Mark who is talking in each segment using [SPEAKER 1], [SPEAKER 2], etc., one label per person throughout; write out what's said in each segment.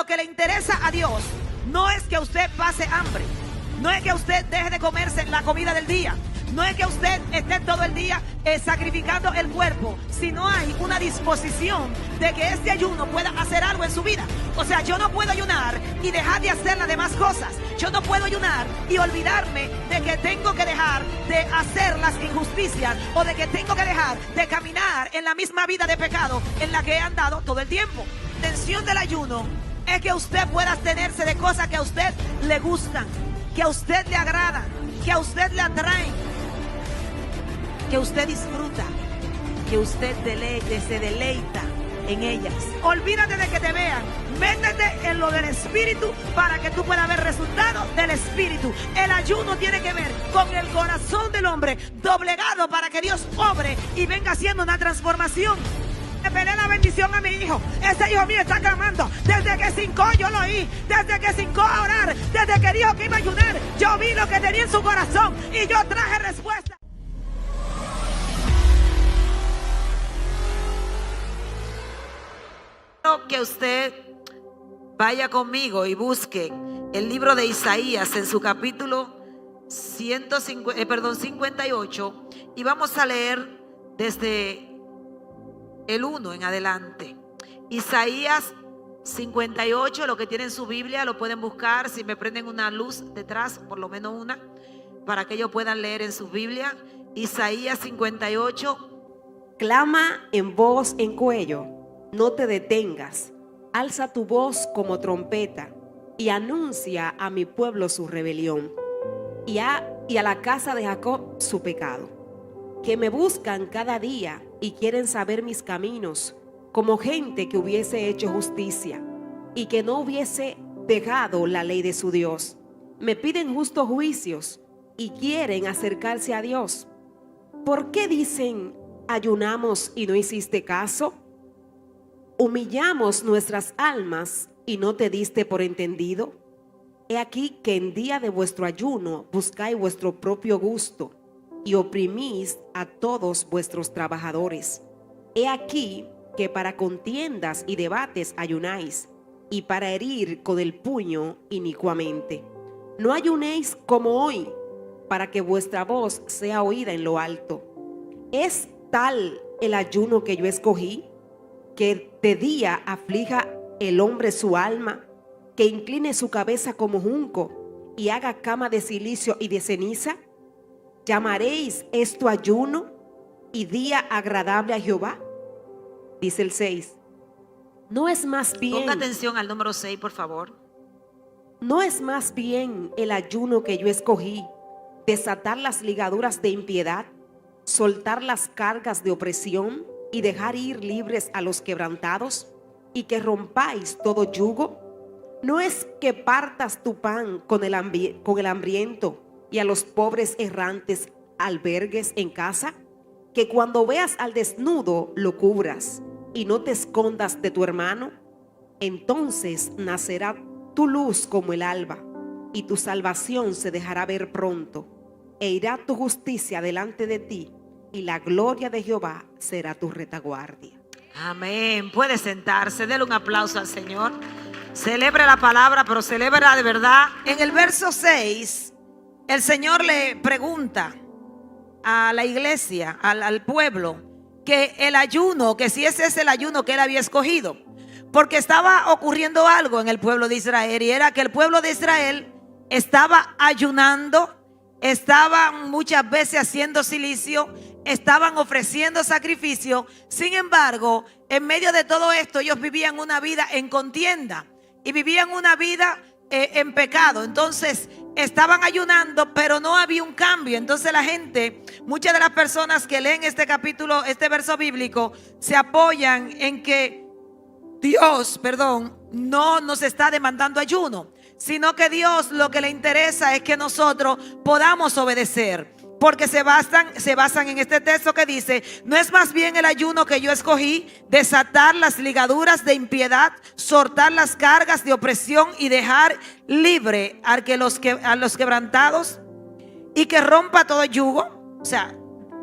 [SPEAKER 1] lo que le interesa a Dios no es que usted pase hambre, no es que usted deje de comerse la comida del día, no es que usted esté todo el día sacrificando el cuerpo, sino hay una disposición de que este ayuno pueda hacer algo en su vida. O sea, yo no puedo ayunar y dejar de hacer las demás cosas. Yo no puedo ayunar y olvidarme de que tengo que dejar de hacer las injusticias o de que tengo que dejar de caminar en la misma vida de pecado en la que he andado todo el tiempo. La intención del ayuno es que usted pueda abstenerse de cosas que a usted le gustan, que a usted le agradan, que a usted le atraen, que usted disfruta, que usted se deleita en ellas. Olvídate de que te vean, métete en lo del Espíritu para que tú puedas ver resultados del Espíritu. El ayuno tiene que ver con el corazón del hombre doblegado para que Dios obre y venga haciendo una transformación. Le pedí la bendición a mi hijo. Ese hijo mío está clamando. Desde que se hincó yo lo oí. Desde que se hincó a orar. Desde que dijo que iba a ayunar. Yo vi lo que tenía en su corazón y yo traje respuesta. Quiero que usted vaya conmigo y busque el libro de Isaías en su capítulo 58 y vamos a leer desde el 1 en adelante. Isaías 58, lo que tienen su Biblia lo pueden buscar. Si me prenden una luz detrás, por lo menos una, para que ellos puedan leer en su Biblia. Isaías 58.
[SPEAKER 2] Clama en voz en cuello, no te detengas. Alza tu voz como trompeta y anuncia a mi pueblo su rebelión y a la casa de Jacob su pecado. Que me buscan cada día y quieren saber mis caminos, como gente que hubiese hecho justicia y que no hubiese dejado la ley de su Dios. Me piden justos juicios y quieren acercarse a Dios. ¿Por qué dicen, ayunamos y no hiciste caso? Humillamos nuestras almas y no te diste por entendido. He aquí que en día de vuestro ayuno buscáis vuestro propio gusto y oprimís a todos vuestros trabajadores. He aquí que para contiendas y debates ayunáis, y para herir con el puño inicuamente. No ayunéis como hoy, para que vuestra voz sea oída en lo alto. ¿Es tal el ayuno que yo escogí, que de día aflija el hombre su alma, que incline su cabeza como junco, y haga cama de silicio y de ceniza? ¿Llamaréis esto ayuno y día agradable a Jehová? Dice el 6. No es más bien.
[SPEAKER 1] Ponga atención al número 6, por favor.
[SPEAKER 2] No es más bien el ayuno que yo escogí, desatar las ligaduras de impiedad, soltar las cargas de opresión y dejar ir libres a los quebrantados, y que rompáis todo yugo. No es que partas tu pan con el hambriento y a los pobres errantes albergues en casa, que cuando veas al desnudo lo cubras y no te escondas de tu hermano. Entonces nacerá tu luz como el alba y tu salvación se dejará ver pronto, e irá tu justicia delante de ti y la gloria de Jehová será tu retaguardia.
[SPEAKER 1] Amén. Puede sentarse, déle un aplauso al Señor. Celebre la palabra, pero celebra de verdad. En el verso 6 el Señor le pregunta a la iglesia, al pueblo, que el ayuno, que si ese es el ayuno que él había escogido, porque estaba ocurriendo algo en el pueblo de Israel, y era que el pueblo de Israel estaba ayunando, estaban muchas veces haciendo silicio, estaban ofreciendo sacrificio. Sin embargo, en medio de todo esto, ellos vivían una vida en contienda y vivían una vida en pecado. Entonces estaban ayunando, pero no había un cambio. Entonces la gente, muchas de las personas que leen este capítulo, este verso bíblico, se apoyan en que Dios, no nos está demandando ayuno, sino que Dios lo que le interesa es que nosotros podamos obedecer. Porque se basan en este texto que dice: no es más bien el ayuno que yo escogí, desatar las ligaduras de impiedad, soltar las cargas de opresión y dejar libre a los quebrantados, y que rompa todo yugo. O sea,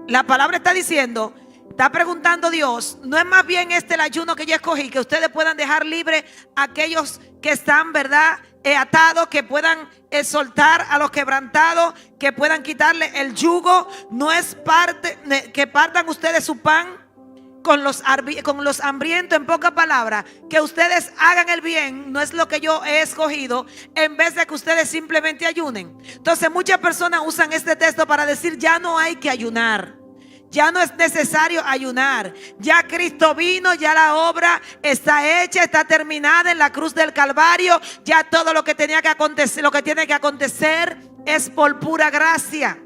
[SPEAKER 1] la palabra está diciendo, está preguntando Dios, no es más bien este el ayuno que yo escogí, que ustedes puedan dejar libre a aquellos que están, ¿verdad?, atados, que puedan soltar a los quebrantados, que puedan quitarle el yugo. No es parte que partan ustedes su pan con los hambrientos. En pocas palabras, que ustedes hagan el bien no es lo que yo he escogido, en vez de que ustedes simplemente ayunen. Entonces muchas personas usan este texto para decir: ya no hay que ayunar, ya no es necesario ayunar, ya Cristo vino, ya la obra está hecha, está terminada en la cruz del Calvario, ya todo lo que tenía que acontecer, lo que tiene que acontecer es por pura gracia.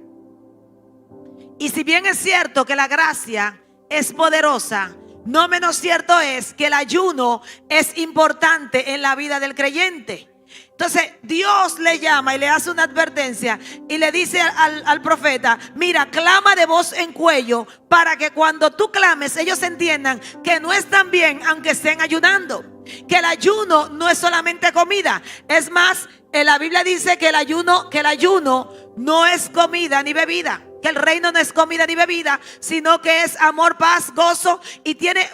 [SPEAKER 1] Y si bien es cierto que la gracia es poderosa, no menos cierto es que el ayuno es importante en la vida del creyente. Entonces Dios le llama y le hace una advertencia y le dice al profeta: mira, clama de voz en cuello, para que cuando tú clames ellos entiendan que no están bien aunque estén ayunando, que el ayuno no es solamente comida. Es más, en la Biblia dice que el ayuno no es comida ni bebida, que el reino no es comida ni bebida, sino que es amor, paz, gozo, y tiene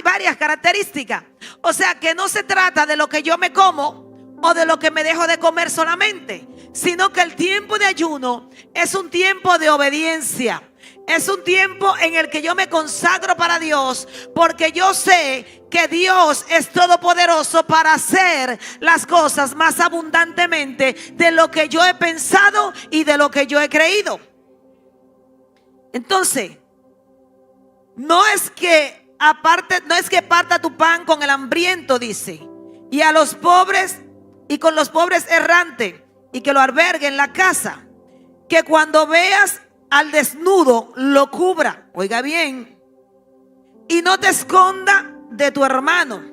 [SPEAKER 1] varias características. O sea, que no se trata de lo que yo me como o de lo que me dejo de comer solamente, sino que el tiempo de ayuno es un tiempo de obediencia. Es un tiempo en el que yo me consagro para Dios, porque yo sé que Dios es todopoderoso para hacer las cosas más abundantemente de lo que yo he pensado y de lo que yo he creído. Entonces, no es que parta tu pan con el hambriento, dice, y a los pobres y con los pobres errantes, y que lo albergue en la casa, que cuando veas al desnudo lo cubra, oiga bien, y no te esconda de tu hermano.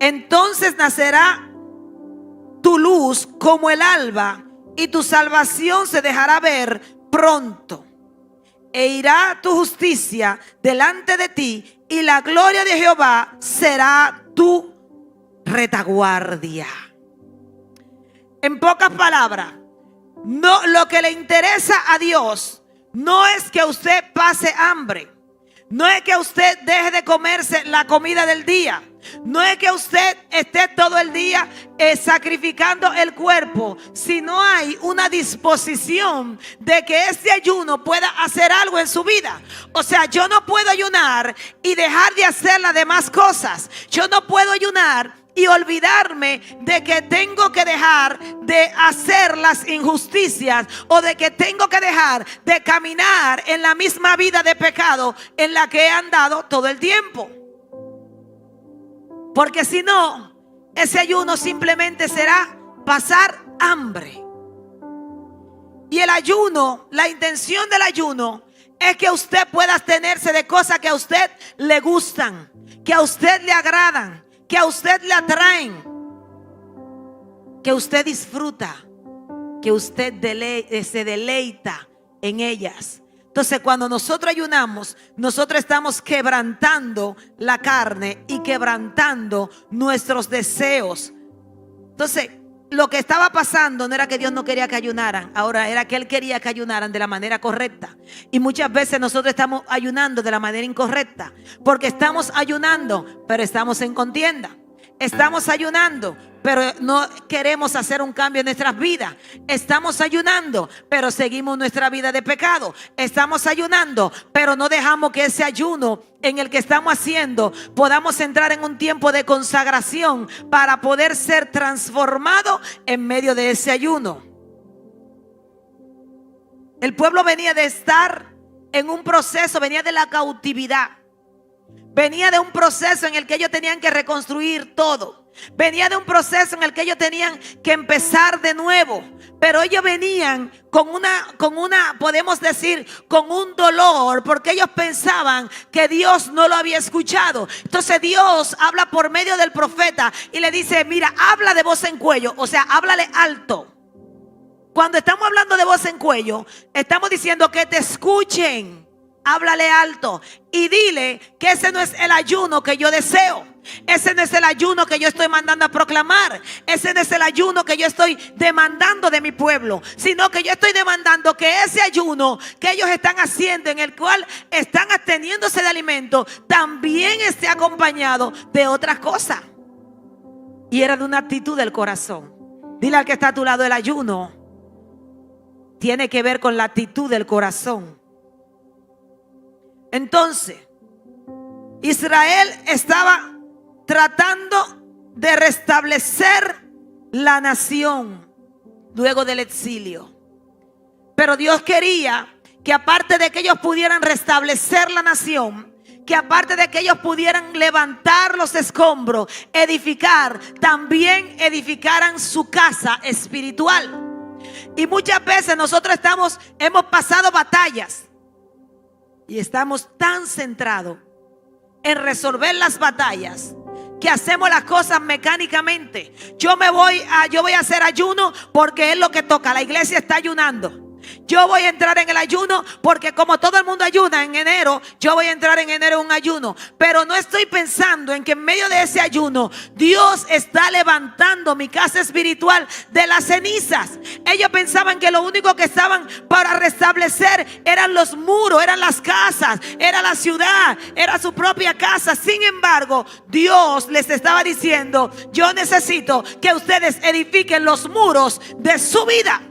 [SPEAKER 1] Entonces nacerá tu luz como el alba, y tu salvación se dejará ver pronto. E irá tu justicia delante de ti, y la gloria de Jehová será tu retaguardia. En pocas palabras, no, lo que le interesa a Dios no es que usted pase hambre, no es que usted deje de comerse la comida del día, no es que usted esté todo el día sacrificando el cuerpo, sino hay una disposición de que este ayuno pueda hacer algo en su vida. O sea, yo no puedo ayunar y dejar de hacer las demás cosas. Yo no puedo ayunar y olvidarme de que tengo que dejar de hacer las injusticias, o de que tengo que dejar de caminar en la misma vida de pecado en la que he andado todo el tiempo. Porque si no, ese ayuno simplemente será pasar hambre. Y el ayuno, la intención del ayuno es que usted pueda abstenerse de cosas que a usted le gustan, que a usted le agradan, que a usted le atraen, que usted disfruta, que usted se deleita en ellas. Entonces, cuando nosotros ayunamos, nosotros estamos quebrantando la carne y quebrantando nuestros deseos. Entonces, lo que estaba pasando no era que Dios no quería que ayunaran, ahora era que Él quería que ayunaran de la manera correcta. Y muchas veces nosotros estamos ayunando de la manera incorrecta, porque estamos ayunando, pero estamos en contienda. Estamos ayunando, pero no queremos hacer un cambio en nuestras vidas. Estamos ayunando, pero seguimos nuestra vida de pecado. Estamos ayunando, pero no dejamos que ese ayuno en el que estamos haciendo podamos entrar en un tiempo de consagración para poder ser transformado en medio de ese ayuno. El pueblo venía de estar en un proceso, venía de la cautividad. Venía de un proceso en el que ellos tenían que reconstruir todo. Venía de un proceso en el que ellos tenían que empezar de nuevo. Pero ellos venían con una, podemos decir, con un dolor, porque ellos pensaban que Dios no lo había escuchado. Entonces Dios habla por medio del profeta y le dice: mira, habla de voz en cuello, o sea, háblale alto. Cuando estamos hablando de voz en cuello, estamos diciendo que te escuchen. Háblale alto y dile que ese no es el ayuno que yo deseo. Ese no es el ayuno que yo estoy mandando a proclamar. Ese no es el ayuno que yo estoy demandando de mi pueblo, sino que yo estoy demandando que ese ayuno que ellos están haciendo, en el cual están absteniéndose de alimento, también esté acompañado de otras cosas. Y era de una actitud del corazón. Dile al que está a tu lado, el ayuno tiene que ver con la actitud del corazón. Entonces, Israel estaba tratando de restablecer la nación luego del exilio. Pero Dios quería que aparte de que ellos pudieran restablecer la nación, que aparte de que ellos pudieran levantar los escombros, edificar, también edificaran su casa espiritual. Y muchas veces nosotros hemos pasado batallas y estamos tan centrados en resolver las batallas que hacemos las cosas mecánicamente. Yo voy a hacer ayuno porque es lo que toca. La iglesia está ayunando. Yo voy a entrar en el ayuno porque como todo el mundo ayuna en enero, yo voy a entrar en enero en un ayuno. Pero no estoy pensando en que en medio de ese ayuno Dios está levantando mi casa espiritual de las cenizas. Ellos pensaban que lo único que estaban para restablecer eran los muros, eran las casas, era la ciudad, era su propia casa. Sin embargo, Dios les estaba diciendo: yo necesito que ustedes edifiquen los muros de su vida,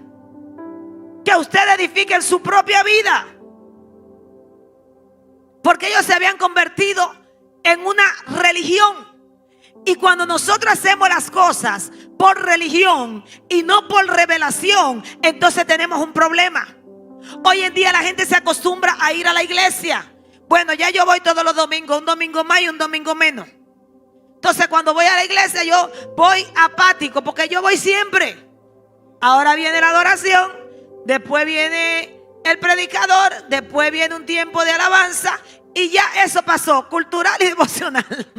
[SPEAKER 1] que ustedes edifiquen su propia vida, porque ellos se habían convertido en una religión. Y cuando nosotros hacemos las cosas por religión y no por revelación, entonces tenemos un problema. Hoy en día la gente se acostumbra a ir a la iglesia. Bueno, ya yo voy todos los domingos, un domingo más y un domingo menos. Entonces cuando voy a la iglesia yo voy apático porque yo voy siempre. Ahora viene la adoración, después viene el predicador, después viene un tiempo de alabanza y ya eso pasó, cultural y devocional.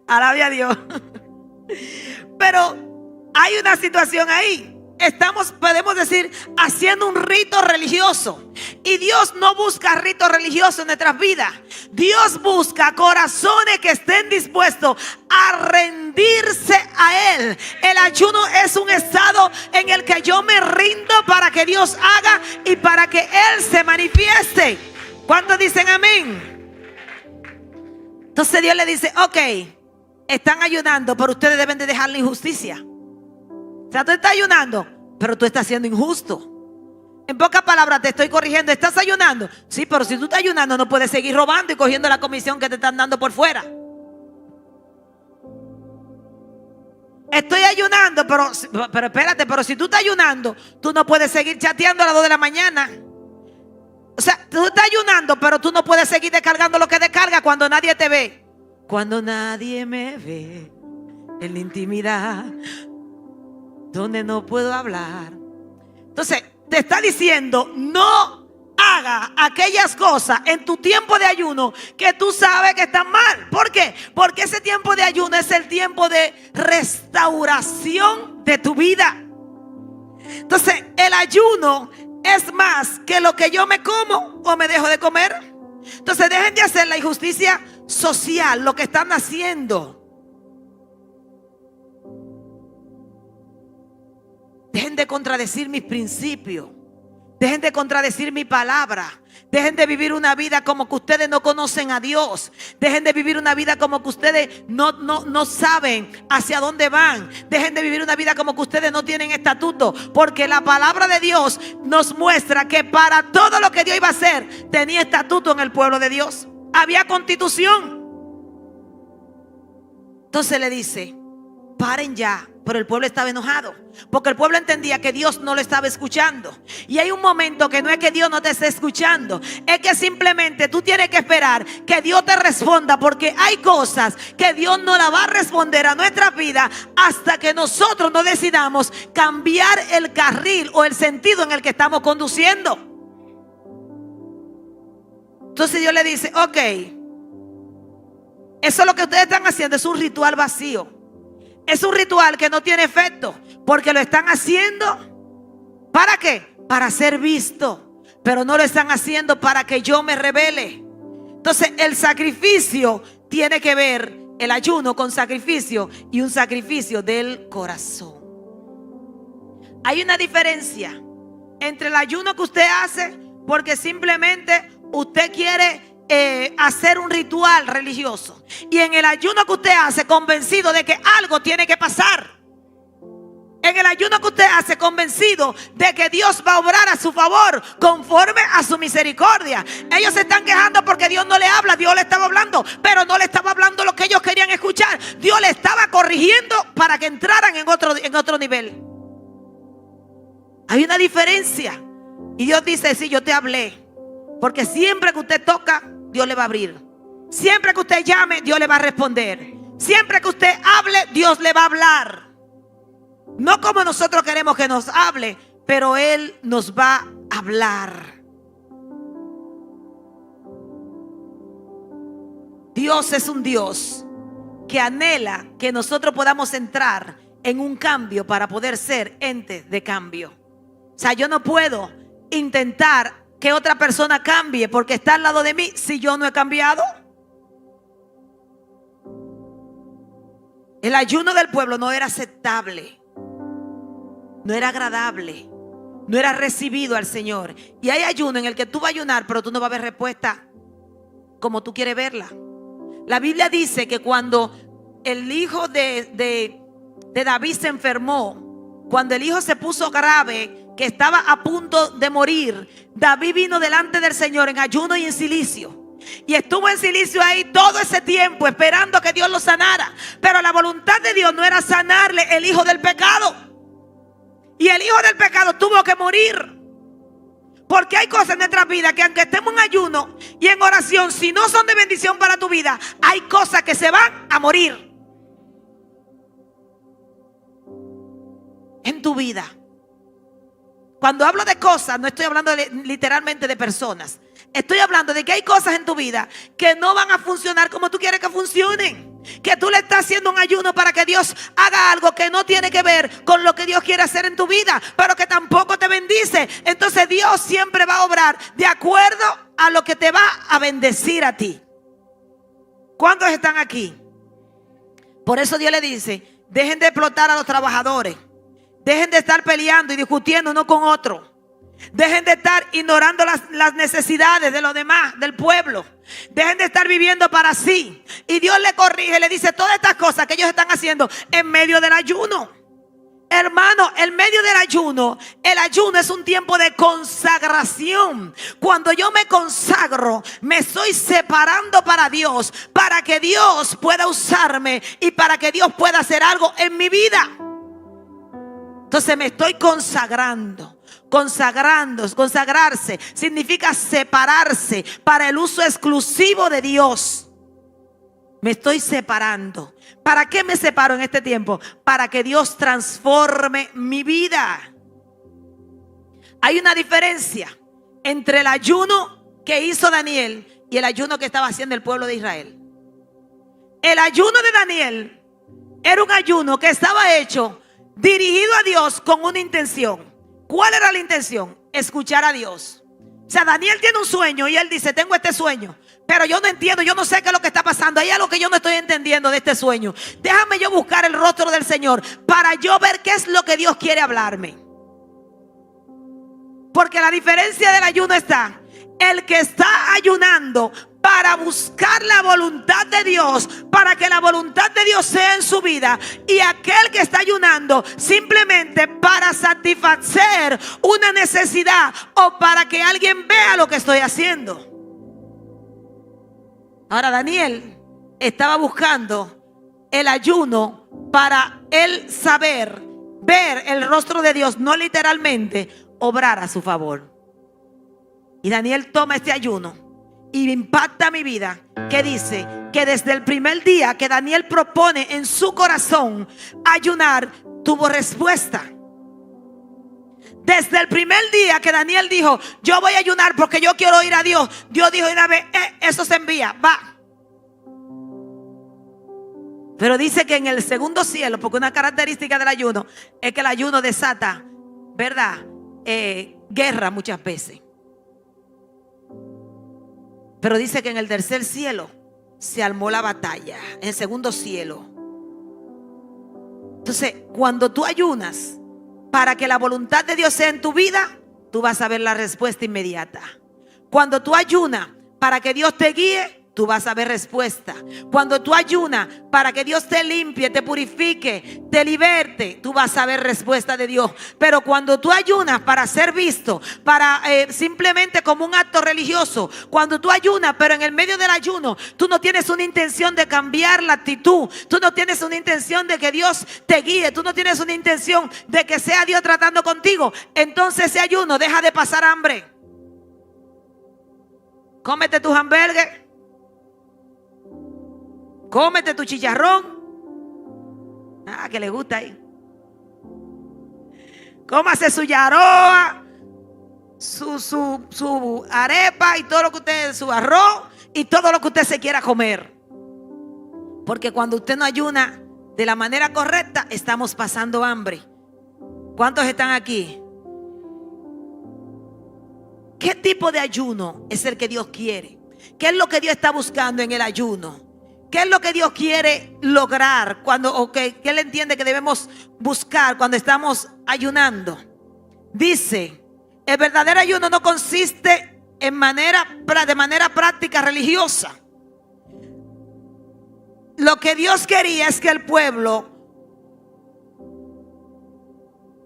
[SPEAKER 1] Alabe a Dios. Pero hay una situación ahí. Estamos, podemos decir, haciendo un rito religioso. Y Dios no busca ritos religiosos en nuestras vidas. Dios busca corazones que estén dispuestos a rendirse a Él. El ayuno es un estado en el que yo me rindo para que Dios haga y para que Él se manifieste. ¿Cuántos dicen amén? Entonces Dios le dice: ok, están ayunando, pero ustedes deben de dejar la injusticia. O sea, tú estás ayunando, pero tú estás siendo injusto. En pocas palabras te estoy corrigiendo. ¿Estás ayunando? Sí, pero si tú estás ayunando no puedes seguir robando y cogiendo la comisión que te están dando por fuera. Estoy ayunando, pero espérate, pero si tú estás ayunando, tú no puedes seguir chateando a las 2 de la mañana. O sea, tú estás ayunando, pero tú no puedes seguir descargando lo que descarga cuando nadie te ve. Cuando nadie me ve en la intimidad, donde no puedo hablar. Entonces te está diciendo: no haga aquellas cosas en tu tiempo de ayuno que tú sabes que están mal. ¿Por qué? Porque ese tiempo de ayuno es el tiempo de restauración de tu vida. Entonces el ayuno es más que lo que yo me como o me dejo de comer. Entonces dejen de hacer la injusticia social, lo que están haciendo. Dejen de contradecir mis principios. Dejen de contradecir mi palabra. Dejen de vivir una vida como que ustedes no conocen a Dios. Dejen de vivir una vida como que ustedes no saben hacia dónde van. Dejen de vivir una vida como que ustedes no tienen estatuto. Porque la palabra de Dios nos muestra que para todo lo que Dios iba a hacer tenía estatuto en el pueblo de Dios. Había constitución. Entonces le dice: paren ya. Pero el pueblo estaba enojado porque el pueblo entendía que Dios no lo estaba escuchando. Y hay un momento que no es que Dios no te esté escuchando, es que simplemente tú tienes que esperar que Dios te responda, porque hay cosas que Dios no la va a responder a nuestra vida hasta que nosotros no decidamos cambiar el carril o el sentido en el que estamos conduciendo. Entonces Dios le dice: ok, eso es lo que ustedes están haciendo, es un ritual vacío. Es un ritual que no tiene efecto, porque lo están haciendo ¿para qué? Para ser visto, pero no lo están haciendo para que yo me revele. Entonces el sacrificio tiene que ver, el ayuno, con sacrificio, y un sacrificio del corazón. Hay una diferencia entre el ayuno que usted hace porque simplemente usted quiere hacer un ritual religioso. Y en el ayuno que usted hace, convencido de que algo tiene que pasar. En el ayuno que usted hace, convencido de que Dios va a obrar a su favor, conforme a su misericordia. Ellos se están quejando porque Dios no le habla. Dios le estaba hablando, pero no le estaba hablando lo que ellos querían escuchar. Dios le estaba corrigiendo para que entraran en otro nivel. Hay una diferencia. Y Dios dice: sí, yo te hablé. Porque siempre que usted toca, Dios le va a abrir. Siempre que usted llame, Dios le va a responder. Siempre que usted hable, Dios le va a hablar. No como nosotros queremos que nos hable, pero Él nos va a hablar. Dios es un Dios que anhela que nosotros podamos entrar en un cambio para poder ser entes de cambio. O sea, yo no puedo intentar que otra persona cambie porque está al lado de mí si yo no he cambiado. El ayuno del pueblo no era aceptable, no era agradable, no era recibido al Señor. Y hay ayuno en el que tú vas a ayunar, pero tú no vas a ver respuesta como tú quieres verla. La Biblia dice que cuando el hijo de David se enfermó, cuando el hijo se puso grave, que estaba a punto de morir, David vino delante del Señor en ayuno y en cilicio. Y estuvo en silicio ahí todo ese tiempo esperando que Dios lo sanara. Pero la voluntad de Dios no era sanarle el hijo del pecado. Y el hijo del pecado tuvo que morir. Porque hay cosas en nuestra vida que aunque estemos en ayuno y en oración, si no son de bendición para tu vida, hay cosas que se van a morir en tu vida. Cuando hablo de cosas, no estoy hablando literalmente de personas. Estoy hablando de que hay cosas en tu vida que no van a funcionar como tú quieres que funcionen. Que tú le estás haciendo un ayuno para que Dios haga algo que no tiene que ver con lo que Dios quiere hacer en tu vida, pero que tampoco te bendice. Entonces Dios siempre va a obrar de acuerdo a lo que te va a bendecir a ti. ¿Cuántos están aquí? Por eso Dios le dice: dejen de explotar a los trabajadores. Dejen de estar peleando y discutiendo uno con otro. Dejen de estar ignorando las necesidades de los demás, del pueblo. Dejen de estar viviendo para sí. Y Dios le corrige, le dice todas estas cosas que ellos están haciendo en medio del ayuno. Hermano, en medio del ayuno, el ayuno es un tiempo de consagración. Cuando yo me consagro, me estoy separando para Dios, para que Dios pueda usarme y para que Dios pueda hacer algo en mi vida. Entonces me estoy consagrando. Consagrarse significa separarse para el uso exclusivo de Dios. Me estoy separando. ¿Para qué me separo en este tiempo? Para que Dios transforme mi vida. Hay una diferencia entre el ayuno que hizo Daniel y el ayuno que estaba haciendo el pueblo de Israel. El ayuno de Daniel era un ayuno que estaba hecho dirigido a Dios con una intención. ¿Cuál era la intención? Escuchar a Dios. O sea, Daniel tiene un sueño y él dice: tengo este sueño, pero yo no entiendo, yo no sé qué es lo que está pasando. Hay algo que yo no estoy entendiendo de este sueño. Déjame yo buscar el rostro del Señor para yo ver qué es lo que Dios quiere hablarme. Porque la diferencia del ayuno está: el que está ayunando para buscar la voluntad de Dios, para que la voluntad de Dios sea en su vida, y aquel que está ayunando simplemente para satisfacer una necesidad o para que alguien vea lo que estoy haciendo. Ahora Daniel estaba buscando el ayuno para él saber, ver el rostro de Dios, no literalmente obrar a su favor. Y Daniel toma este ayuno y impacta mi vida, que dice que desde el primer día que Daniel propone en su corazón ayunar, tuvo respuesta. Desde el primer día que Daniel dijo: yo voy a ayunar porque yo quiero ir a Dios, Dios dijo: una vez, eso se envía, va. Pero dice que en el segundo cielo, porque una característica del ayuno es que el ayuno desata, ¿verdad? Guerra muchas veces. Pero dice que en el tercer cielo se armó la batalla. En el segundo cielo. Entonces, cuando tú ayunas para que la voluntad de Dios sea en tu vida, tú vas a ver la respuesta inmediata. Cuando tú ayunas para que Dios te guíe, tú vas a ver respuesta. Cuando tú ayunas para que Dios te limpie, te purifique, te liberte, tú vas a ver respuesta de Dios. Pero cuando tú ayunas para ser visto, para simplemente como un acto religioso, cuando tú ayunas, pero en el medio del ayuno, tú no tienes una intención de cambiar la actitud, tú no tienes una intención de que Dios te guíe, tú no tienes una intención de que sea Dios tratando contigo, entonces ese ayuno deja de pasar hambre. Cómete tus hamburgues, cómete tu chicharrón. Que le gusta ahí. Cómase su yaroa, su arepa y todo lo que usted, su arroz y todo lo que usted se quiera comer. Porque cuando usted no ayuna de la manera correcta, estamos pasando hambre. ¿Cuántos están aquí? ¿Qué tipo de ayuno es el que Dios quiere? ¿Qué es lo que Dios está buscando en el ayuno? ¿Qué es lo que Dios quiere lograr que Él entiende que debemos buscar cuando estamos ayunando? Dice, el verdadero ayuno no consiste de manera práctica religiosa. Lo que Dios quería es que el pueblo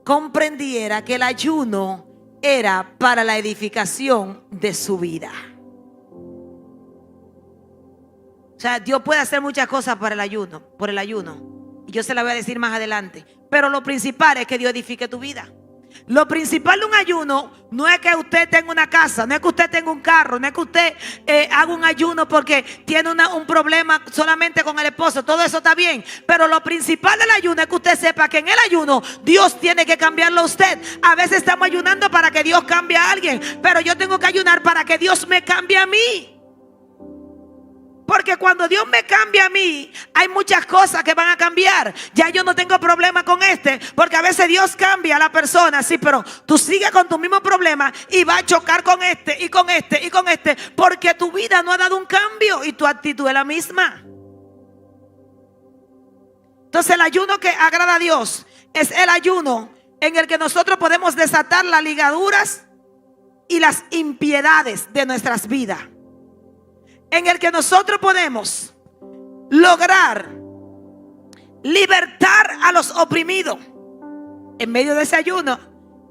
[SPEAKER 1] comprendiera que el ayuno era para la edificación de su vida. O sea, Dios puede hacer muchas cosas por el ayuno. Y yo se la voy a decir más adelante. Pero lo principal es que Dios edifique tu vida. Lo principal de un ayuno no es que usted tenga una casa, no es que usted tenga un carro, no es que usted haga un ayuno porque tiene un problema solamente con el esposo. Todo eso está bien, pero lo principal del ayuno es que usted sepa que en el ayuno Dios tiene que cambiarlo a usted. A veces estamos ayunando para que Dios cambie a alguien, pero yo tengo que ayunar para que Dios me cambie a mí. Porque cuando Dios me cambia a mí, hay muchas cosas que van a cambiar. Ya yo no tengo problema con porque a veces Dios cambia a la persona, sí, pero tú sigues con tu mismo problema y vas a chocar con y con y con porque tu vida no ha dado un cambio y tu actitud es la misma. Entonces el ayuno que agrada a Dios es el ayuno en el que nosotros podemos desatar las ligaduras y las impiedades de nuestras vidas. En el que nosotros podemos lograr libertar a los oprimidos. En medio de ese ayuno,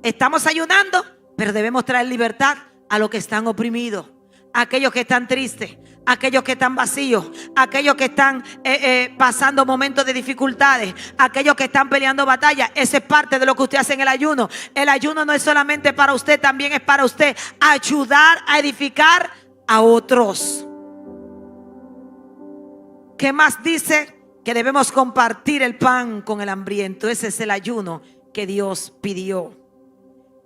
[SPEAKER 1] estamos ayunando, pero debemos traer libertad a los que están oprimidos, a aquellos que están tristes, a aquellos que están vacíos, a aquellos que están pasando momentos de dificultades, a aquellos que están peleando batallas. Esa es parte de lo que usted hace en el ayuno. El ayuno no es solamente para usted, también es para usted ayudar a edificar a otros. ¿Qué más dice? Que debemos compartir el pan con el hambriento. Ese es el ayuno que Dios pidió.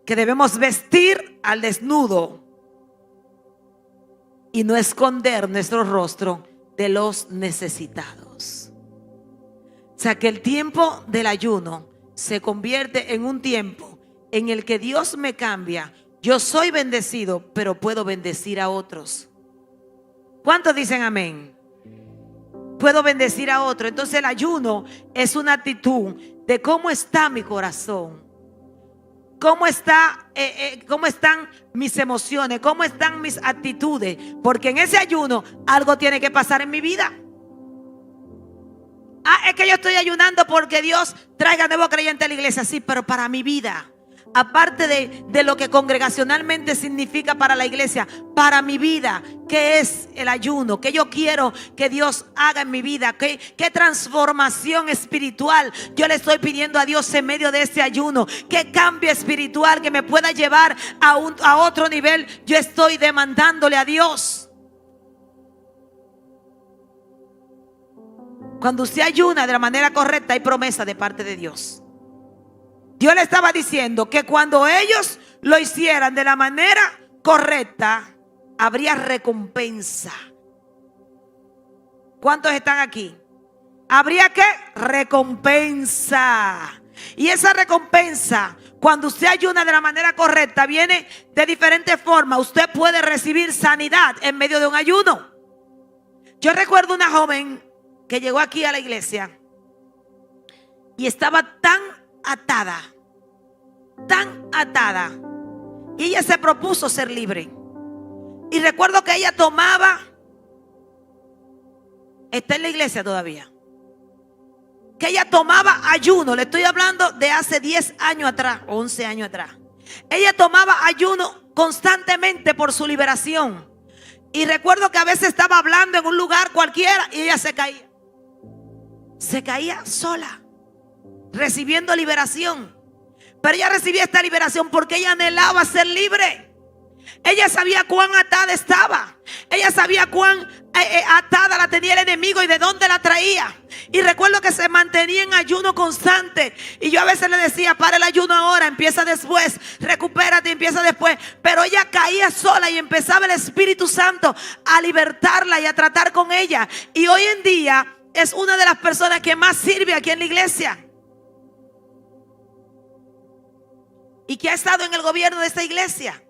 [SPEAKER 1] Que debemos vestir al desnudo y no esconder nuestro rostro de los necesitados. O sea, que el tiempo del ayuno se convierte en un tiempo en el que Dios me cambia. Yo soy bendecido, pero puedo bendecir a otros. ¿Cuántos dicen amén? Puedo bendecir a otro. Entonces el ayuno es una actitud de cómo está mi corazón, cómo están mis emociones, cómo están mis actitudes, porque en ese ayuno algo tiene que pasar en mi vida. Es que yo estoy ayunando porque Dios traiga nuevo creyente a la iglesia. Sí, pero para mi vida, aparte de lo que congregacionalmente significa para la iglesia, para mi vida, ¿qué es el ayuno? ¿Qué yo quiero que Dios haga en mi vida? ¿Qué transformación espiritual yo le estoy pidiendo a Dios en medio de este ayuno? ¿Qué cambio espiritual que me pueda llevar a otro nivel yo estoy demandándole a Dios? Cuando usted ayuna de la manera correcta, hay promesa de parte de Dios. Dios le estaba diciendo que cuando ellos lo hicieran de la manera correcta, habría recompensa. ¿Cuántos están aquí? Habría que recompensa. Y esa recompensa, cuando usted ayuna de la manera correcta, viene de diferentes formas. Usted puede recibir sanidad en medio de un ayuno. Yo recuerdo una joven que llegó aquí a la iglesia y estaba tan atada, y ella se propuso ser libre. Y recuerdo que ella tomaba, está en la iglesia todavía, que ella tomaba ayuno. Le estoy hablando de hace 10 años atrás, 11 años atrás. Ella tomaba ayuno constantemente por su liberación. Y recuerdo que a veces estaba hablando en un lugar cualquiera y ella se caía. Se caía sola, recibiendo liberación. Pero ella recibía esta liberación porque ella anhelaba ser libre. Ella sabía cuán atada estaba. Ella sabía cuán atada la tenía el enemigo y de dónde la traía. Y recuerdo que se mantenía en ayuno constante. Y yo a veces le decía, para el ayuno ahora, empieza después, recupérate, empieza después. Pero ella caía sola y empezaba el Espíritu Santo a libertarla y a tratar con ella. Y hoy en día es una de las personas que más sirve aquí en la iglesia. Y que ha estado en el gobierno de esta iglesia.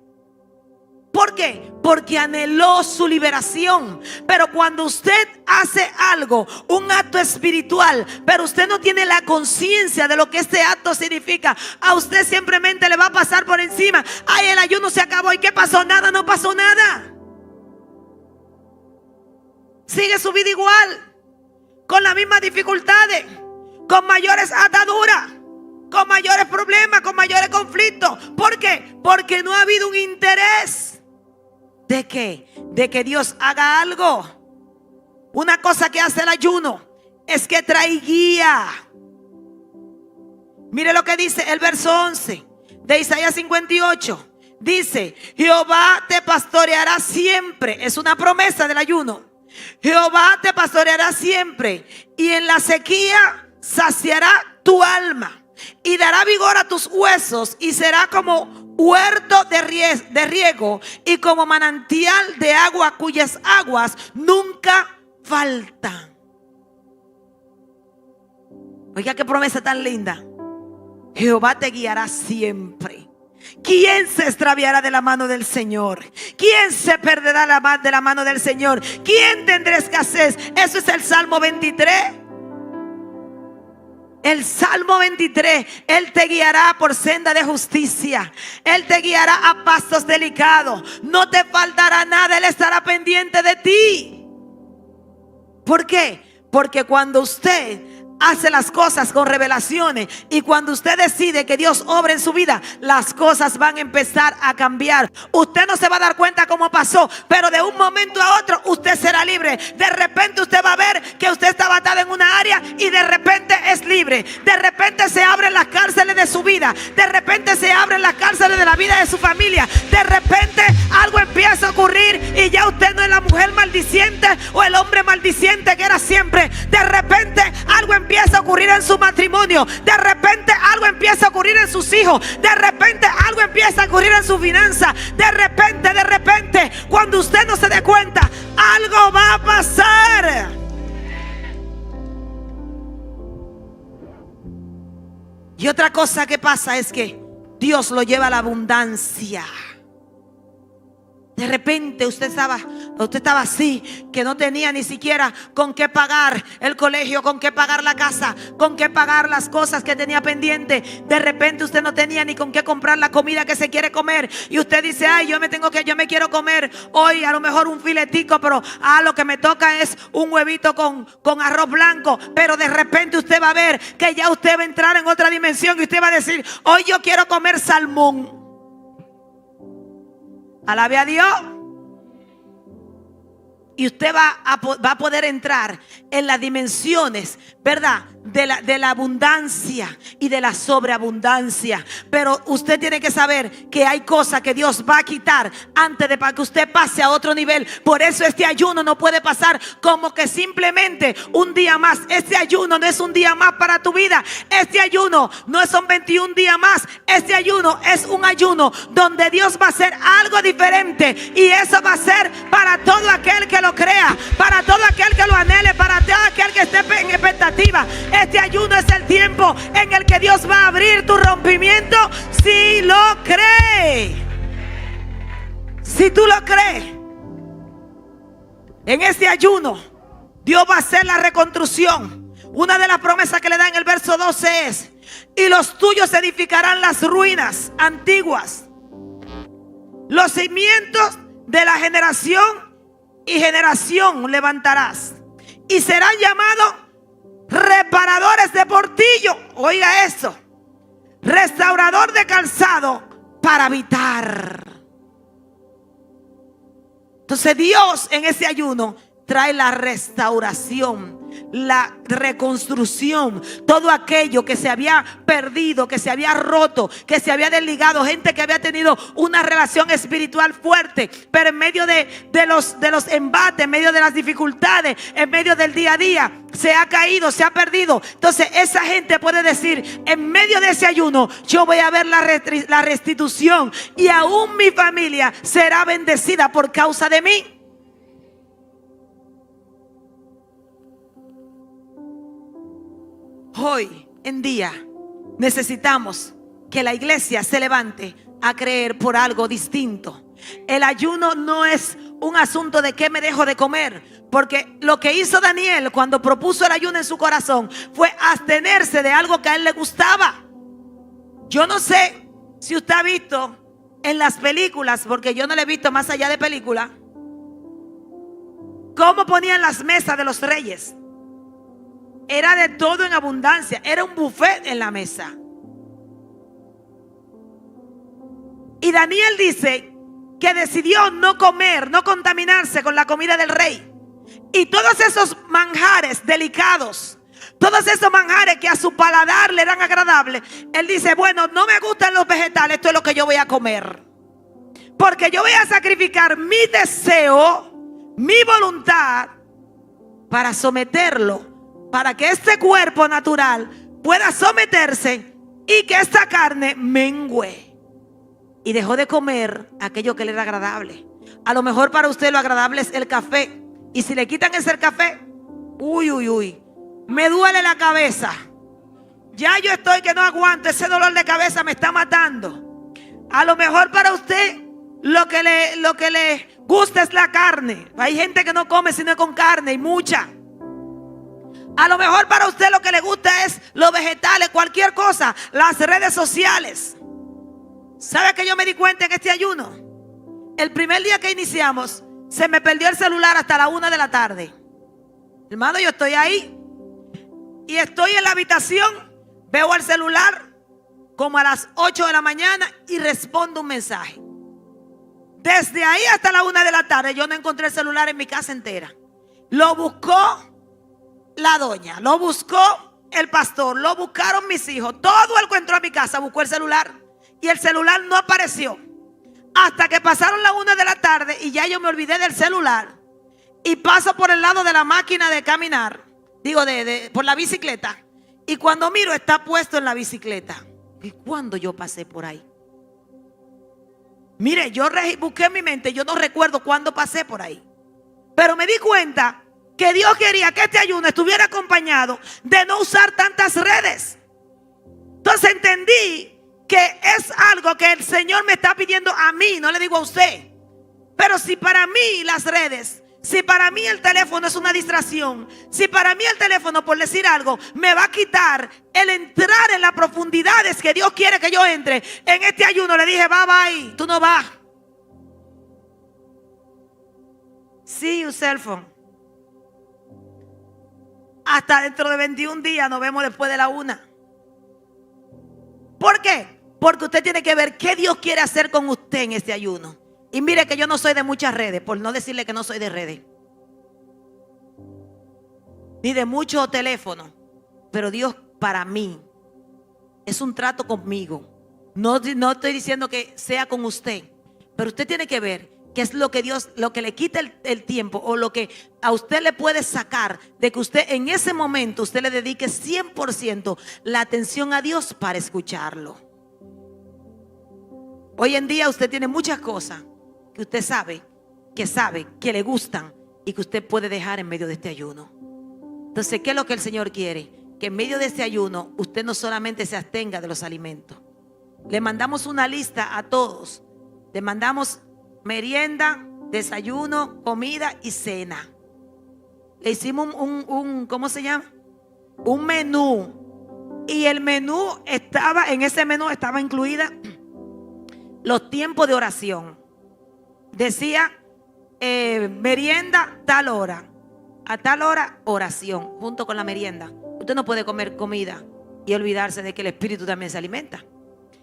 [SPEAKER 1] ¿Por qué? Porque anheló su liberación. Pero cuando usted hace algo, un acto espiritual, pero usted no tiene la conciencia de lo que este acto significa, a usted simplemente le va a pasar por encima. Ay, el ayuno se acabó. ¿Y qué pasó? Nada, no pasó nada. Sigue su vida igual, con las mismas dificultades, con mayores ataduras, con mayores problemas, con mayores conflictos. ¿Por qué? Porque no ha habido un interés. ¿De qué? De que Dios haga algo. Una cosa que hace el ayuno es que trae guía. Mire lo que dice el verso 11 de Isaías 58. Dice, Jehová te pastoreará siempre. Es una promesa del ayuno. Jehová te pastoreará siempre, y en la sequía saciará tu alma, y dará vigor a tus huesos, y será como huerto de riego y como manantial de agua cuyas aguas nunca faltan. Oiga, qué promesa tan linda. Jehová te guiará siempre. ¿Quién se extraviará de la mano del Señor? ¿Quién se perderá de la mano del Señor? ¿Quién tendrá escasez? Eso es el Salmo 23. El Salmo 23, Él te guiará por senda de justicia. Él te guiará a pastos delicados. No te faltará nada, Él estará pendiente de ti. ¿Por qué? Porque cuando usted hace las cosas con revelaciones y cuando usted decide que Dios obra en su vida, las cosas van a empezar a cambiar. Usted no se va a dar cuenta cómo pasó, pero de un momento a otro usted será libre. De repente usted va a ver que usted estaba atado en una área y de repente es libre. De repente se abren las cárceles de su vida. De repente se abren las cárceles de la vida de su familia. De repente algo empieza a ocurrir y ya usted no es la mujer maldiciente o el hombre maldiciente que era siempre. De repente algo empieza a ocurrir en su matrimonio. De repente algo empieza a ocurrir en sus hijos. De repente algo empieza a ocurrir en su finanza. De repente, cuando usted no se dé cuenta, algo va a pasar. Y otra cosa que pasa es que Dios lo lleva a la abundancia. De repente usted estaba así, que no tenía ni siquiera con qué pagar el colegio, con qué pagar la casa, con qué pagar las cosas que tenía pendiente. De repente usted no tenía ni con qué comprar la comida que se quiere comer. Y usted dice, ay, yo me quiero comer hoy a lo mejor un filetico, pero lo que me toca es un huevito con arroz blanco. Pero de repente usted va a ver que ya usted va a entrar en otra dimensión y usted va a decir, hoy yo quiero comer salmón. Alabe a Dios. Y usted va a poder entrar en las dimensiones, ¿verdad? De la abundancia y de la sobreabundancia. Pero usted tiene que saber que hay cosas que Dios va a quitar antes de para que usted pase a otro nivel. Por eso este ayuno no puede pasar como que simplemente un día más. Este ayuno no es un día más para tu vida. Este ayuno no son 21 días más. Este ayuno es un ayuno donde Dios va a hacer algo diferente. Y eso va a ser para todo aquel que lo crea, para todo aquel que lo anhele, para todo aquel que esté en expectativa. Este ayuno es el tiempo en el que Dios va a abrir tu rompimiento si lo crees. Si tú lo crees, en este ayuno Dios va a hacer la reconstrucción. Una de las promesas que le da en el verso 12 es: y los tuyos edificarán las ruinas antiguas, los cimientos de la generación y generación levantarás. Y serán llamados reparadores de portillo. Oiga eso. Restaurador de calzado para habitar. Entonces Dios en ese ayuno trae la restauración, la reconstrucción, todo aquello que se había perdido, que se había roto, que se había desligado, gente que había tenido una relación espiritual fuerte, pero en medio de los embates, en medio de las dificultades, en medio del día a día, se ha caído, se ha perdido. Entonces esa gente puede decir, en medio de ese ayuno, yo voy a ver la restitución, y aún mi familia será bendecida por causa de mí. Hoy en día necesitamos que la iglesia se levante a creer por algo distinto. El ayuno no es un asunto de qué me dejo de comer, porque lo que hizo Daniel cuando propuso el ayuno en su corazón fue abstenerse de algo que a él le gustaba. Yo no sé si usted ha visto en las películas, porque yo no le he visto más allá de películas, cómo ponían las mesas de los reyes. Era de todo en abundancia. Era un buffet en la mesa. Y Daniel dice que decidió no comer, no contaminarse con la comida del rey. Y todos esos manjares delicados, todos esos manjares que a su paladar le eran agradables, él dice, bueno, no me gustan los vegetales, esto es lo que yo voy a comer. Porque yo voy a sacrificar mi deseo, mi voluntad, para someterlo, para que este cuerpo natural pueda someterse y que esta carne mengüe. Y dejó de comer aquello que le era agradable. A lo mejor para usted lo agradable es el café. Y si le quitan ese café, uy, me duele la cabeza. Ya yo estoy que no aguanto, ese dolor de cabeza me está matando. A lo mejor para usted lo que le gusta es la carne. Hay gente que no come sino con carne, y mucha. A lo mejor para usted lo que le gusta es los vegetales, cualquier cosa, las redes sociales. ¿Sabe que yo me di cuenta en este ayuno? El primer día que iniciamos, se me perdió el celular hasta la 1 de la tarde. Hermano, yo estoy ahí y estoy en la habitación, veo el celular como a las 8 de la mañana y respondo un mensaje. Desde ahí hasta la 1 de la tarde yo no encontré el celular en mi casa entera. Lo buscó la doña, lo buscó el pastor, lo buscaron mis hijos. Todo el que entró a mi casa buscó el celular y el celular no apareció. Hasta que pasaron la 1 de la tarde y ya yo me olvidé del celular. Y paso por el lado de la máquina de caminar, por la bicicleta. Y cuando miro está puesto en la bicicleta. ¿Y cuándo yo pasé por ahí? Mire, yo busqué en mi mente, yo no recuerdo cuándo pasé por ahí. Pero me di cuenta que Dios quería que este ayuno estuviera acompañado de no usar tantas redes. Entonces entendí que es algo que el Señor me está pidiendo a mí, no le digo a usted. Pero si para mí las redes, si para mí el teléfono es una distracción, si para mí el teléfono, por decir algo, me va a quitar el entrar en las profundidades que Dios quiere que yo entre, en este ayuno le dije, bye, tú no vas. See your cell phone. Hasta dentro de 21 días nos vemos después de la 1. ¿Por qué? Porque usted tiene que ver qué Dios quiere hacer con usted en este ayuno. Y mire que yo no soy de muchas redes, por no decirle que no soy de redes, ni de mucho teléfono. Pero Dios para mí es un trato conmigo. No estoy diciendo que sea con usted, pero usted tiene que ver qué es lo que Dios, lo que le quita el tiempo, o lo que a usted le puede sacar de que usted en ese momento usted le dedique 100% la atención a Dios para escucharlo. Hoy en día usted tiene muchas cosas que usted sabe que le gustan y que usted puede dejar en medio de este ayuno. Entonces, ¿qué es lo que el Señor quiere? Que en medio de este ayuno usted no solamente se abstenga de los alimentos. Le mandamos una lista a todos. Le mandamos merienda, desayuno, comida y cena. Le hicimos ¿cómo se llama? Un menú. Y el menú en ese menú estaba incluida los tiempos de oración. decía merienda tal hora, a tal hora oración, junto con la merienda. Usted no puede comer comida y olvidarse de que el espíritu también se alimenta.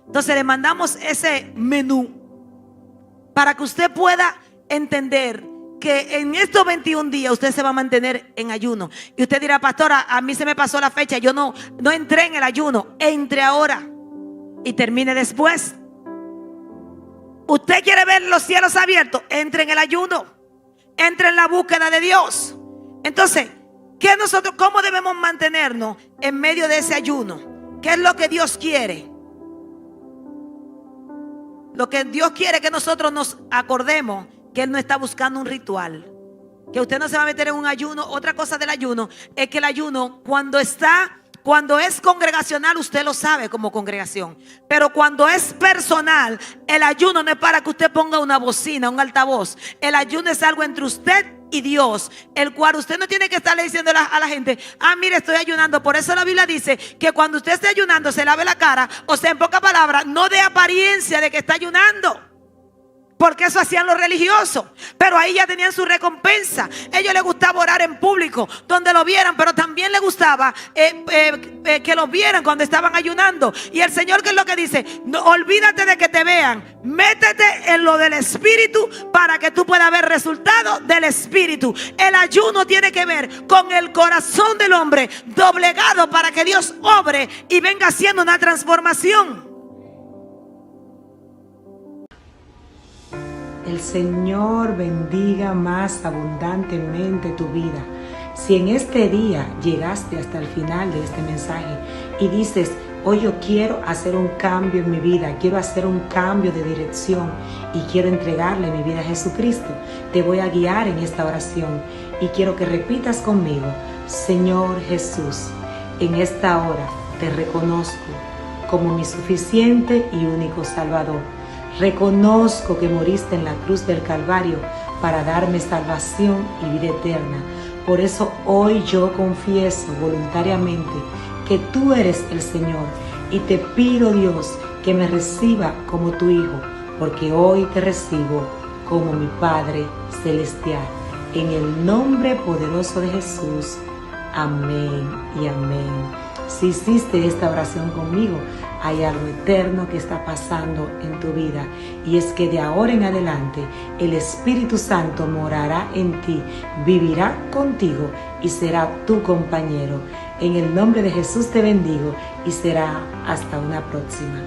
[SPEAKER 1] Entonces le mandamos ese menú para que usted pueda entender que en estos 21 días usted se va a mantener en ayuno. Y usted dirá, pastora, a mí se me pasó la fecha, yo no entré en el ayuno. Entre ahora y termine después. Usted quiere ver los cielos abiertos, entre en el ayuno, entre en la búsqueda de Dios. Entonces, ¿cómo debemos mantenernos en medio de ese ayuno? ¿Qué es lo que Dios quiere? Lo que Dios quiere es que nosotros nos acordemos que Él no está buscando un ritual, que usted no se va a meter en un ayuno. Otra cosa del ayuno es que el ayuno, cuando es congregacional, usted lo sabe como congregación. Pero cuando es personal, el ayuno no es para que usted ponga una bocina, un altavoz. El ayuno es algo entre usted y Dios, el cual usted no tiene que estarle diciendo a la gente, mire, estoy ayunando. Por eso la Biblia dice que cuando usted esté ayunando, se lave la cara, o sea, en pocas palabras, no dé apariencia de que está ayunando. Porque eso hacían los religiosos. Pero ahí ya tenían su recompensa. A ellos les gustaba orar en público, donde lo vieran. Pero también les gustaba que los vieran cuando estaban ayunando. Y el Señor, ¿qué es lo que dice? No, olvídate de que te vean. Métete en lo del Espíritu para que tú puedas ver resultados del Espíritu. El ayuno tiene que ver con el corazón del hombre doblegado para que Dios obre y venga haciendo una transformación.
[SPEAKER 3] El Señor bendiga más abundantemente tu vida. Si en este día llegaste hasta el final de este mensaje y dices, hoy yo quiero hacer un cambio en mi vida, quiero hacer un cambio de dirección y quiero entregarle mi vida a Jesucristo, te voy a guiar en esta oración y quiero que repitas conmigo: Señor Jesús, en esta hora te reconozco como mi suficiente y único Salvador. Reconozco que moriste en la cruz del Calvario para darme salvación y vida eterna. Por eso hoy yo confieso voluntariamente que tú eres el Señor y te pido, Dios, que me reciba como tu Hijo, porque hoy te recibo como mi Padre Celestial. En el nombre poderoso de Jesús. Amén y amén. Si hiciste esta oración conmigo, hay algo eterno que está pasando en tu vida, y es que de ahora en adelante el Espíritu Santo morará en ti, vivirá contigo y será tu compañero. En el nombre de Jesús te bendigo y será hasta una próxima.